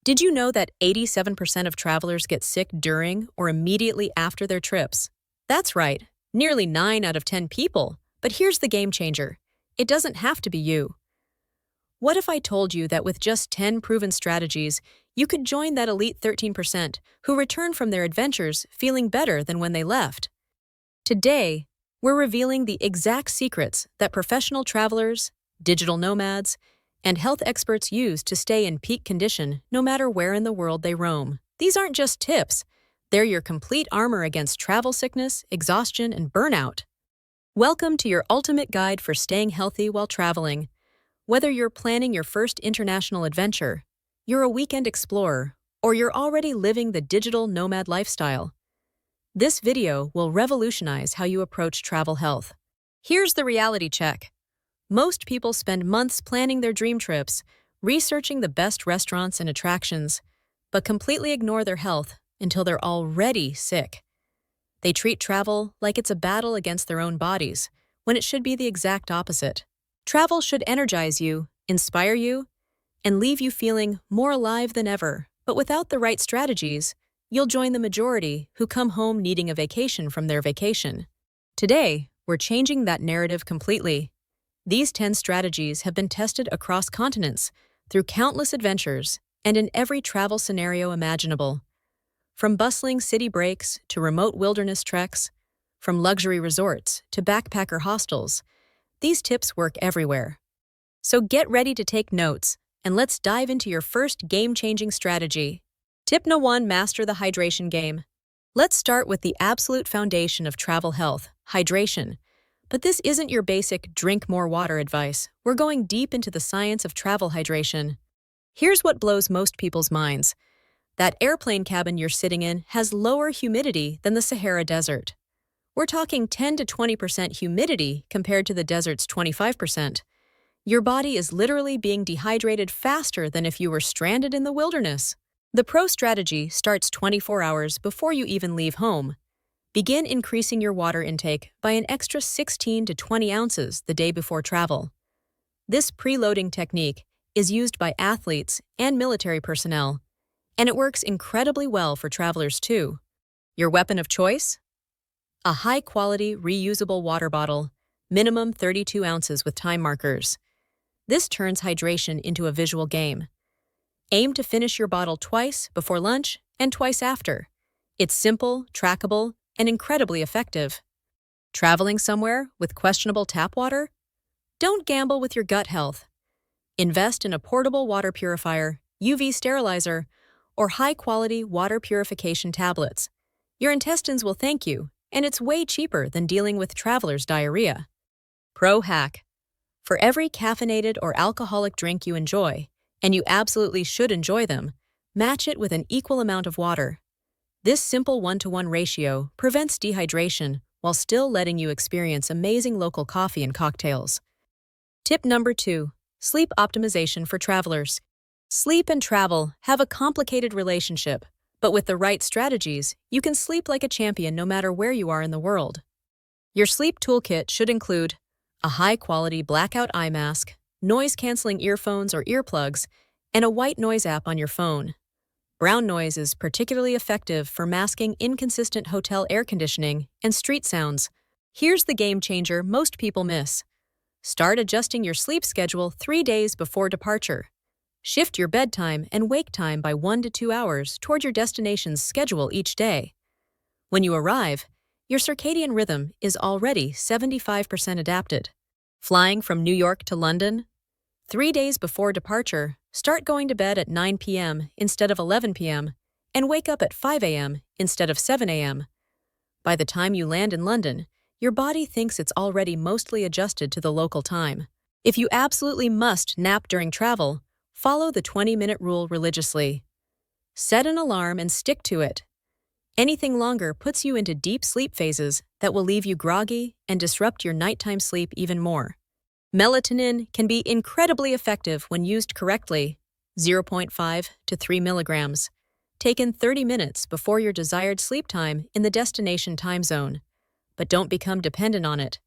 Did you know that 87% of travelers get sick during or immediately after their trips? That's right, nearly 9 out of 10 people. But here's the game changer. It doesn't have to be you. What if I told you that with just 10 proven strategies, you could join that elite 13% who return from their adventures feeling better than when they left? Today, we're revealing the exact secrets that professional travelers, digital nomads, and health experts use to stay in peak condition no matter where in the world they roam. These aren't just tips. They're your complete armor against travel sickness, exhaustion, and burnout. Welcome to your ultimate guide for staying healthy while traveling. Whether you're planning your first international adventure, you're a weekend explorer, or you're already living the digital nomad lifestyle, this video will revolutionize how you approach travel health. Here's the reality check. Most people spend months planning their dream trips, researching the best restaurants and attractions, but completely ignore their health until they're already sick. They treat travel like it's a battle against their own bodies, when it should be the exact opposite. Travel should energize you, inspire you, and leave you feeling more alive than ever. But without the right strategies, you'll join the majority who come home needing a vacation from their vacation. Today, we're changing that narrative completely. These 10 strategies have been tested across continents, through countless adventures, and in every travel scenario imaginable. From bustling city breaks to remote wilderness treks, from luxury resorts to backpacker hostels, these tips work everywhere. So get ready to take notes, and let's dive into your first game-changing strategy. Tip No. 1: Master the hydration game. Let's start with the absolute foundation of travel health, hydration. But this isn't your basic drink more water advice. We're going deep into the science of travel hydration. Here's what blows most people's minds. That airplane cabin you're sitting in has lower humidity than the Sahara Desert. We're talking 10 to 20% humidity compared to the desert's 25%. Your body is literally being dehydrated faster than if you were stranded in the wilderness. The pro strategy starts 24 hours before you even leave home. Begin increasing your water intake by an extra 16 to 20 ounces the day before travel. This preloading technique is used by athletes and military personnel, and it works incredibly well for travelers too. Your weapon of choice? A high-quality, reusable water bottle, minimum 32 ounces with time markers. This turns hydration into a visual game. Aim to finish your bottle twice before lunch and twice after. It's simple, trackable, and incredibly effective. Traveling somewhere with questionable tap water? Don't gamble with your gut health. Invest in a portable water purifier, UV sterilizer, or high-quality water purification tablets. Your intestines will thank you, and it's way cheaper than dealing with traveler's diarrhea. Pro hack. For every caffeinated or alcoholic drink you enjoy, and you absolutely should enjoy them, match it with an equal amount of water. This simple 1-to-1 ratio prevents dehydration while still letting you experience amazing local coffee and cocktails. Tip number 2: Sleep optimization for travelers. Sleep and travel have a complicated relationship, but with the right strategies, you can sleep like a champion no matter where you are in the world. Your sleep toolkit should include a high-quality blackout eye mask, noise-canceling earphones or earplugs, and a white noise app on your phone. Brown noise is particularly effective for masking inconsistent hotel air conditioning and street sounds. Here's the game changer most people miss. Start adjusting your sleep schedule 3 days before departure. Shift your bedtime and wake time by 1 to 2 hours toward your destination's schedule each day. When you arrive, your circadian rhythm is already 75% adapted. Flying from New York to London? 3 days before departure, start going to bed at 9 p.m. instead of 11 p.m. and wake up at 5 a.m. instead of 7 a.m. By the time you land in London, your body thinks it's already mostly adjusted to the local time. If you absolutely must nap during travel, follow the 20-minute rule religiously. Set an alarm and stick to it. Anything longer puts you into deep sleep phases that will leave you groggy and disrupt your nighttime sleep even more. Melatonin can be incredibly effective when used correctly, 0.5 to 3 milligrams, taken 30 minutes before your desired sleep time in the destination time zone. But don't become dependent on it.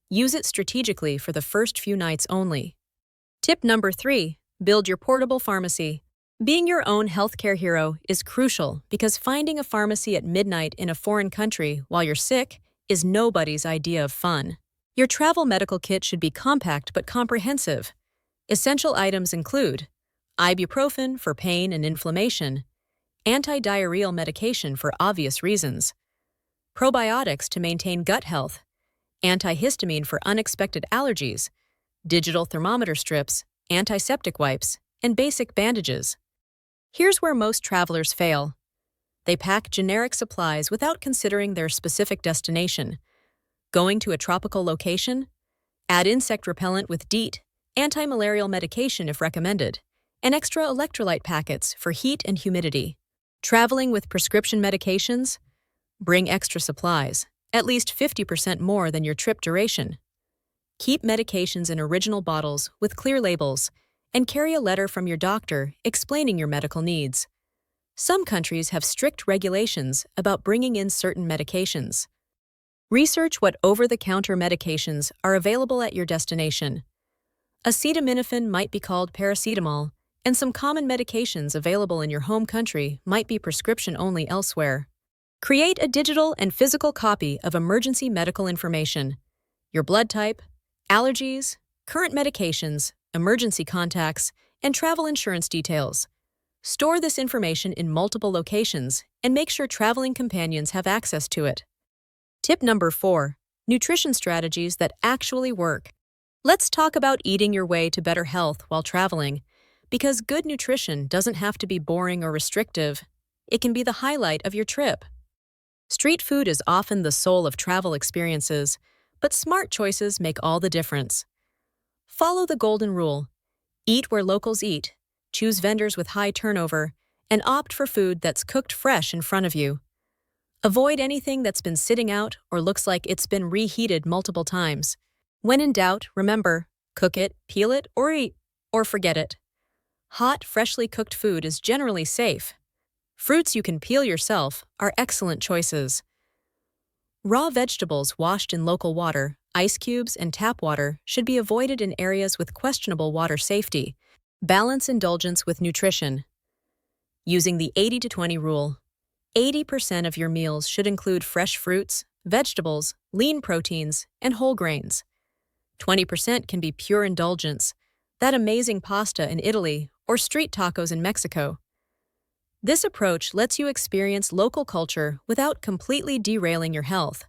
Use it strategically for the first few nights only. Tip number 3: Build your portable pharmacy. Being your own healthcare hero is crucial because finding a pharmacy at midnight in a foreign country while you're sick is nobody's idea of fun. Your travel medical kit should be compact but comprehensive. Essential items include ibuprofen for pain and inflammation, anti-diarrheal medication for obvious reasons, probiotics to maintain gut health, antihistamine for unexpected allergies, digital thermometer strips, antiseptic wipes, and basic bandages. Here's where most travelers fail. They pack generic supplies without considering their specific destination. Going to a tropical location? Add insect repellent with DEET, anti-malarial medication if recommended, and extra electrolyte packets for heat and humidity. Traveling with prescription medications? Bring extra supplies, at least 50% more than your trip duration. Keep medications in original bottles with clear labels, and carry a letter from your doctor explaining your medical needs. Some countries have strict regulations about bringing in certain medications. Research what over-the-counter medications are available at your destination. Acetaminophen might be called paracetamol, and some common medications available in your home country might be prescription only elsewhere. Create a digital and physical copy of emergency medical information, your blood type, allergies, current medications, emergency contacts, and travel insurance details. Store this information in multiple locations and make sure traveling companions have access to it. Tip number 4. Nutrition strategies that actually work. Let's talk about eating your way to better health while traveling, because good nutrition doesn't have to be boring or restrictive. It can be the highlight of your trip. Street food is often the soul of travel experiences, but smart choices make all the difference. Follow the golden rule. Eat where locals eat, choose vendors with high turnover, and opt for food that's cooked fresh in front of you. Avoid anything that's been sitting out or looks like it's been reheated multiple times. When in doubt, remember, cook it, peel it, or eat, or forget it. Hot, freshly cooked food is generally safe. Fruits you can peel yourself are excellent choices. Raw vegetables washed in local water, ice cubes, and tap water should be avoided in areas with questionable water safety. Balance indulgence with nutrition. Using the 80-20 rule, 80% of your meals should include fresh fruits, vegetables, lean proteins, and whole grains. 20% can be pure indulgence, that amazing pasta in Italy or street tacos in Mexico. This approach lets you experience local culture without completely derailing your health.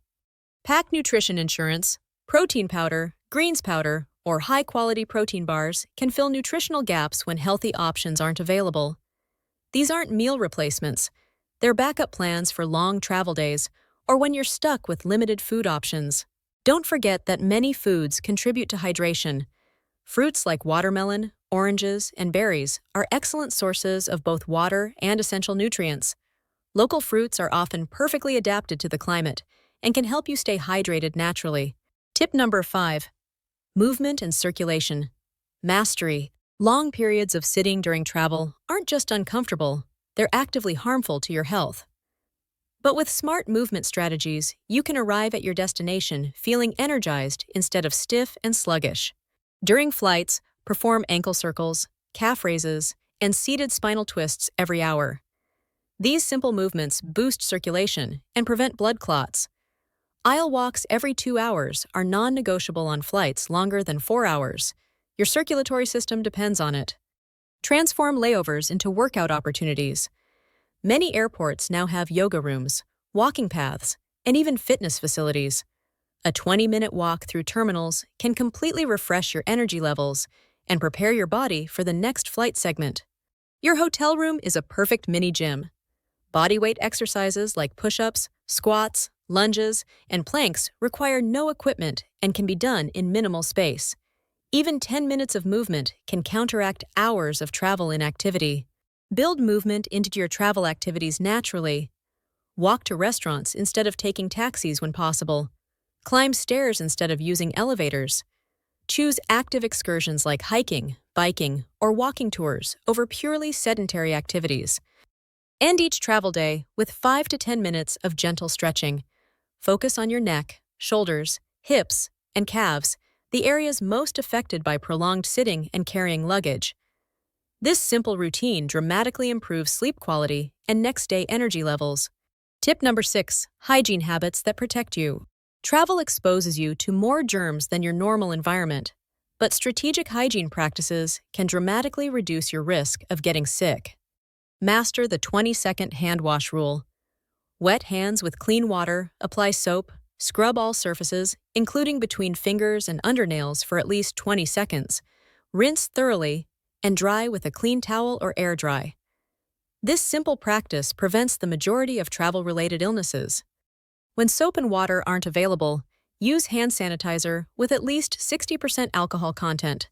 Pack nutrition insurance, protein powder, greens powder, or high-quality protein bars can fill nutritional gaps when healthy options aren't available. These aren't meal replacements. They're backup plans for long travel days or when you're stuck with limited food options. Don't forget that many foods contribute to hydration. Fruits like watermelon, oranges, and berries are excellent sources of both water and essential nutrients. Local fruits are often perfectly adapted to the climate and can help you stay hydrated naturally. Tip number 5. Movement and circulation. Mastery. Long periods of sitting during travel aren't just uncomfortable, they're actively harmful to your health. But with smart movement strategies, you can arrive at your destination feeling energized instead of stiff and sluggish. During flights, perform ankle circles, calf raises, and seated spinal twists every hour. These simple movements boost circulation and prevent blood clots. Aisle walks every 2 hours are non-negotiable on flights longer than 4 hours. Your circulatory system depends on it. Transform layovers into workout opportunities. Many airports now have yoga rooms, walking paths, and even fitness facilities. A 20-minute walk through terminals can completely refresh your energy levels and prepare your body for the next flight segment. Your hotel room is a perfect mini gym. Bodyweight exercises like push-ups, squats, lunges, and planks require no equipment and can be done in minimal space. Even 10 minutes of movement can counteract hours of travel inactivity. Build movement into your travel activities naturally. Walk to restaurants instead of taking taxis when possible. Climb stairs instead of using elevators. Choose active excursions like hiking, biking, or walking tours over purely sedentary activities. End each travel day with 5 to 10 minutes of gentle stretching. Focus on your neck, shoulders, hips, and calves, the areas most affected by prolonged sitting and carrying luggage. This simple routine dramatically improves sleep quality and next-day energy levels. Tip number 6. Hygiene habits that protect you. Travel exposes you to more germs than your normal environment, but strategic hygiene practices can dramatically reduce your risk of getting sick. Master the 20-second hand wash rule. Wet hands with clean water, apply soap, scrub all surfaces, including between fingers and undernails for at least 20 seconds. Rinse thoroughly and dry with a clean towel or air dry. This simple practice prevents the majority of travel-related illnesses. When soap and water aren't available, use hand sanitizer with at least 60% alcohol content.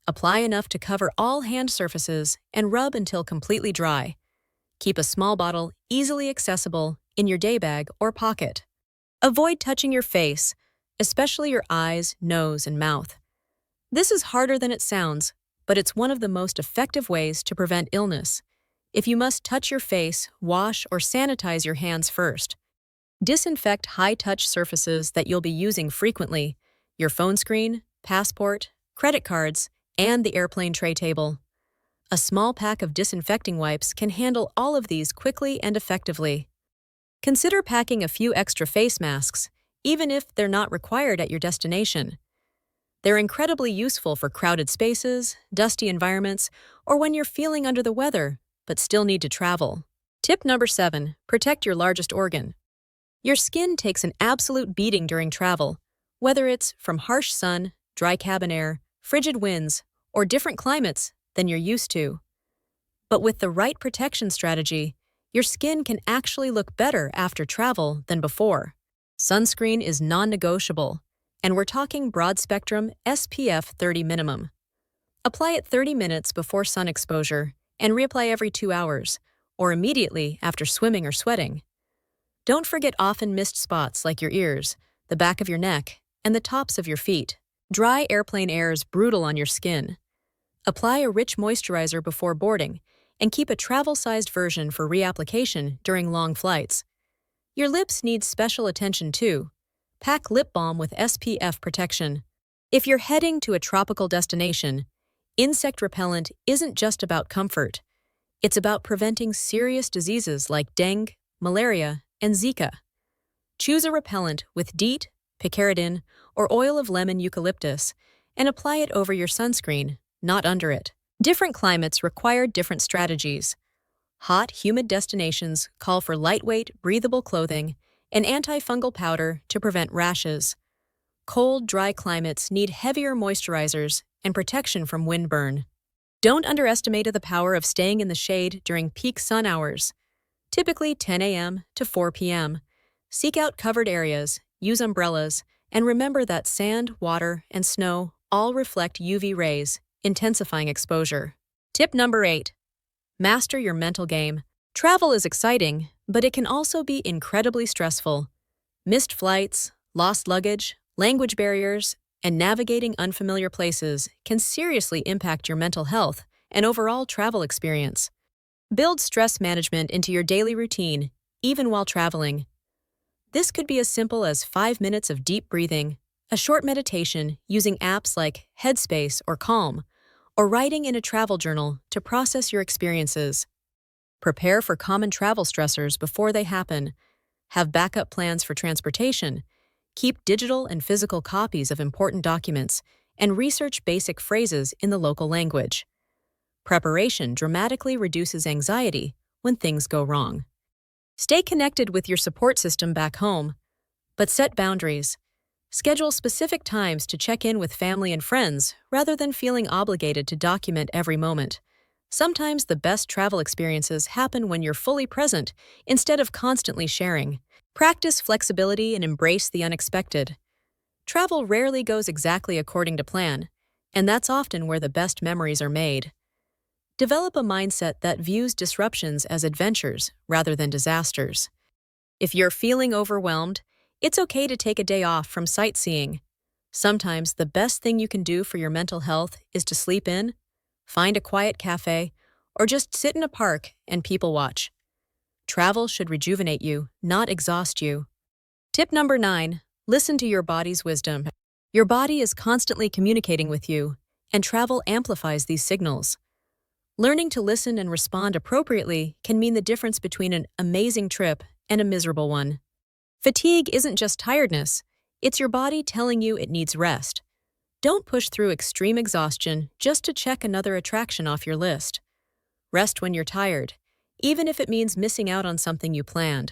Apply enough to cover all hand surfaces and rub until completely dry. Keep a small bottle easily accessible in your day bag or pocket. Avoid touching your face, especially your eyes, nose, and mouth. This is harder than it sounds, but it's one of the most effective ways to prevent illness. If you must touch your face, wash or sanitize your hands first. Disinfect high-touch surfaces that you'll be using frequently: your phone screen, passport, credit cards, and the airplane tray table. A small pack of disinfecting wipes can handle all of these quickly and effectively. Consider packing a few extra face masks, even if they're not required at your destination. They're incredibly useful for crowded spaces, dusty environments, or when you're feeling under the weather but still need to travel. Tip number 7. Protect your largest organ. Your skin takes an absolute beating during travel, whether it's from harsh sun, dry cabin air, frigid winds, or different climates than you're used to. But with the right protection strategy, your skin can actually look better after travel than before. Sunscreen is non-negotiable, and we're talking broad-spectrum SPF 30 minimum. Apply it 30 minutes before sun exposure and reapply every 2 hours, or immediately after swimming or sweating. Don't forget often missed spots like your ears, the back of your neck, and the tops of your feet. Dry airplane air is brutal on your skin. Apply a rich moisturizer before boarding, and keep a travel-sized version for reapplication during long flights. Your lips need special attention too. Pack lip balm with SPF protection. If you're heading to a tropical destination, insect repellent isn't just about comfort. It's about preventing serious diseases like dengue, malaria, and Zika. Choose a repellent with DEET, picaridin, or oil of lemon eucalyptus, and apply it over your sunscreen, not under it. Different climates require different strategies. Hot, humid destinations call for lightweight, breathable clothing and antifungal powder to prevent rashes. Cold, dry climates need heavier moisturizers and protection from windburn. Don't underestimate the power of staying in the shade during peak sun hours, typically 10 a.m. to 4 p.m. Seek out covered areas, use umbrellas, and remember that sand, water, and snow all reflect UV rays, intensifying exposure. Tip number 8. Master your mental game. Travel is exciting, but it can also be incredibly stressful. Missed flights, lost luggage, language barriers, and navigating unfamiliar places can seriously impact your mental health and overall travel experience. Build stress management into your daily routine, even while traveling. This could be as simple as 5 minutes of deep breathing, a short meditation using apps like Headspace or Calm, or writing in a travel journal to process your experiences. Prepare for common travel stressors before they happen. Have backup plans for transportation. Keep digital and physical copies of important documents, and research basic phrases in the local language. Preparation dramatically reduces anxiety when things go wrong. Stay connected with your support system back home, but set boundaries. Schedule specific times to check in with family and friends rather than feeling obligated to document every moment. Sometimes the best travel experiences happen when you're fully present instead of constantly sharing. Practice flexibility and embrace the unexpected. Travel rarely goes exactly according to plan, and that's often where the best memories are made. Develop a mindset that views disruptions as adventures rather than disasters. If you're feeling overwhelmed, it's okay to take a day off from sightseeing. Sometimes the best thing you can do for your mental health is to sleep in, find a quiet cafe, or just sit in a park and people watch. Travel should rejuvenate you, not exhaust you. Tip number 9. Listen to your body's wisdom. Your body is constantly communicating with you, and travel amplifies these signals. Learning to listen and respond appropriately can mean the difference between an amazing trip and a miserable one. Fatigue isn't just tiredness, it's your body telling you it needs rest. Don't push through extreme exhaustion just to check another attraction off your list. Rest when you're tired, even if it means missing out on something you planned.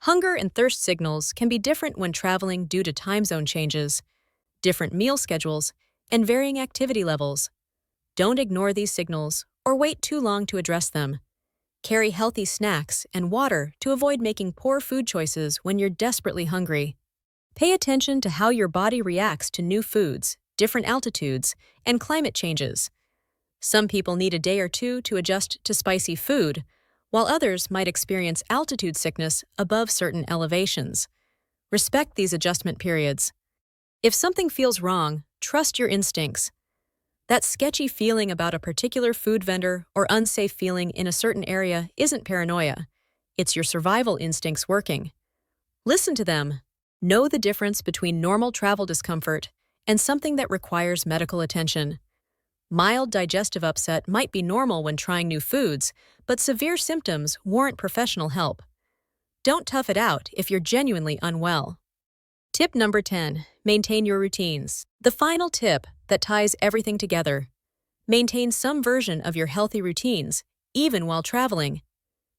Hunger and thirst signals can be different when traveling due to time zone changes, different meal schedules, and varying activity levels. Don't ignore these signals or wait too long to address them. Carry healthy snacks and water to avoid making poor food choices when you're desperately hungry. Pay attention to how your body reacts to new foods, different altitudes, and climate changes. Some people need a day or two to adjust to spicy food, while others might experience altitude sickness above certain elevations. Respect these adjustment periods. If something feels wrong, trust your instincts. That sketchy feeling about a particular food vendor or unsafe feeling in a certain area isn't paranoia. It's your survival instincts working. Listen to them. Know the difference between normal travel discomfort and something that requires medical attention. Mild digestive upset might be normal when trying new foods, but severe symptoms warrant professional help. Don't tough it out if you're genuinely unwell. Tip number 10. Maintain your routines. The final tip that ties everything together. Maintain some version of your healthy routines, even while traveling.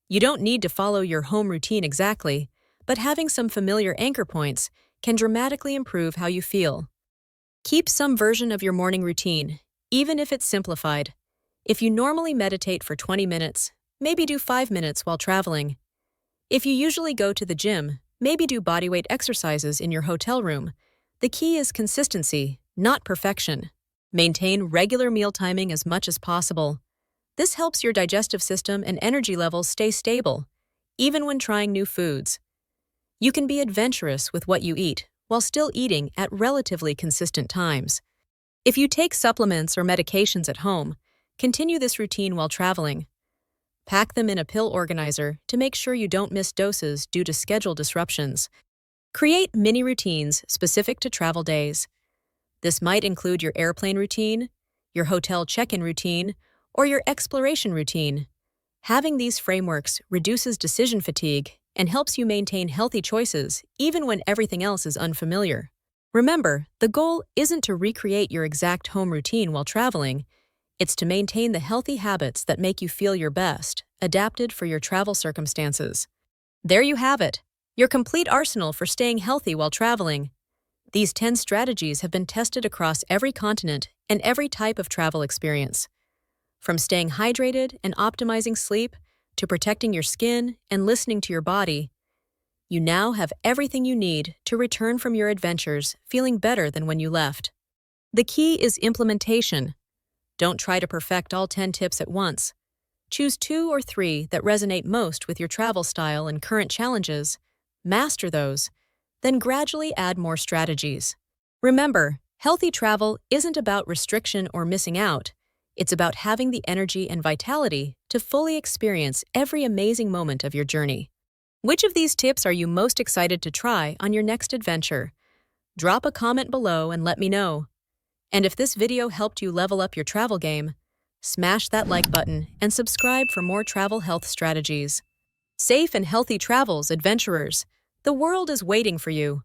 You don't need to follow your home routine exactly, but having some familiar anchor points can dramatically improve how you feel. Keep some version of your morning routine, even if it's simplified. If you normally meditate for 20 minutes, maybe do 5 minutes while traveling. If you usually go to the gym, maybe do bodyweight exercises in your hotel room. The key is consistency, not perfection. Maintain regular meal timing as much as possible. This helps your digestive system and energy levels stay stable, even when trying new foods. You can be adventurous with what you eat while still eating at relatively consistent times. If you take supplements or medications at home, continue this routine while traveling. Pack them in a pill organizer to make sure you don't miss doses due to schedule disruptions. Create mini routines specific to travel days. This might include your airplane routine, your hotel check-in routine, or your exploration routine. Having these frameworks reduces decision fatigue and helps you maintain healthy choices even when everything else is unfamiliar. Remember, the goal isn't to recreate your exact home routine while traveling. It's to maintain the healthy habits that make you feel your best, adapted for your travel circumstances. There you have it, your complete arsenal for staying healthy while traveling. These 10 strategies have been tested across every continent and every type of travel experience. From staying hydrated and optimizing sleep to protecting your skin and listening to your body, you now have everything you need to return from your adventures feeling better than when you left. The key is implementation. Don't try to perfect all 10 tips at once. Choose 2 or 3 that resonate most with your travel style and current challenges. Master those, then gradually add more strategies. Remember, healthy travel isn't about restriction or missing out. It's about having the energy and vitality to fully experience every amazing moment of your journey. Which of these tips are you most excited to try on your next adventure? Drop a comment below and let me know. And if this video helped you level up your travel game, smash that like button and subscribe for more travel health strategies. Safe and healthy travels, adventurers. The world is waiting for you.